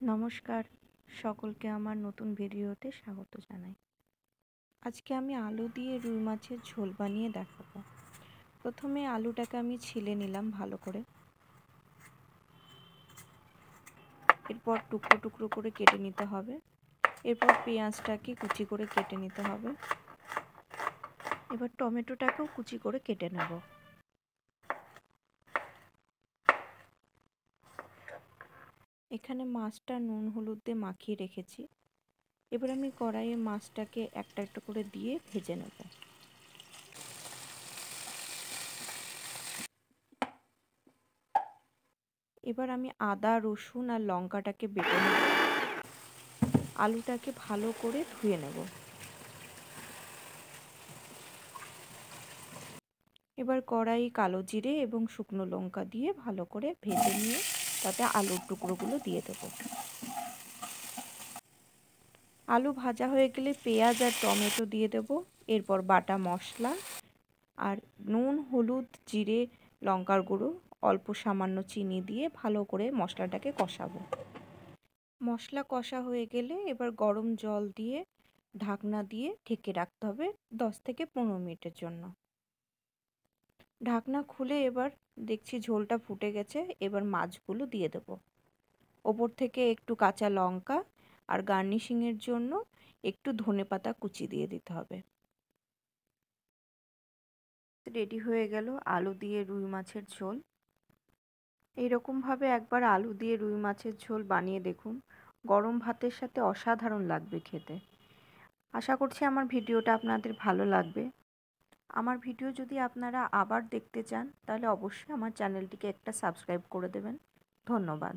নমস্কার, সকলকে আমার নতুন ভিডিওতে স্বাগত জানাই। আজকে আমি আলু দিয়ে রুই মাছের ঝোল বানিয়ে দেখাবো। প্রথমে আলুটাকে আমি ছিলে নিলাম ভালো করে। এরপর টুকরো টুকরো করে কেটে নিতে হবে। এরপর পেঁয়াজটাকে কুচি করে কেটে নিতে হবে। এবার টমেটোটাকেও কুচি করে কেটে নেব। এখানে মাছটা নুন হলুদ দিয়ে মাখিয়ে রেখেছি। এবার আমি কড়াইয়ে মাছটাকে একটা একটা করে দিয়ে ভেজে নেব। এবার আমি আদা রসুন আর লঙ্কাটাকে বেটে নেব। আলুটাকে ভালো করে ধুয়ে নেব। এবার কড়াই কালো জিরে এবং শুকনো লঙ্কা দিয়ে ভালো করে ভেজে নিয়ে তাতে আলুর টুকরোগুলো দিয়ে দেবো। আলু ভাজা হয়ে গেলে পেঁয়াজ আর টমেটো দিয়ে দেবো। এরপর বাটা মশলা আর নুন হলুদ জিরে লঙ্কার গুঁড়ো অল্প সামান্য চিনি দিয়ে ভালো করে মশলাটাকে কষাবো। মশলা কষা হয়ে গেলে এবার গরম জল দিয়ে ঢাকনা দিয়ে ঢেকে রাখতে হবে 10 থেকে 15 মিনিটের জন্য। ঢাকনা খুলে এবার দেখছি ঝোলটা ফুটে গেছে। এবার মাছগুলো দিয়ে দেবো। ওপর থেকে একটু কাঁচা লঙ্কা আর গার্নিশিংয়ের জন্য একটু ধনেপাতা কুচি দিয়ে দিতে হবে। রেডি হয়ে গেল আলু দিয়ে রুই মাছের ঝোল। এইরকমভাবে একবার আলু দিয়ে রুই মাছের ঝোল বানিয়ে দেখুন, গরম ভাতের সাথে অসাধারণ লাগবে খেতে। আশা করছি আমার ভিডিওটা আপনাদের ভালো লাগবে। আমার ভিডিও যদি আপনারা আবার দেখতে চান তাহলে অবশ্যই আমার চ্যানেলটিকে একটা সাবস্ক্রাইব করে দেবেন। ধন্যবাদ।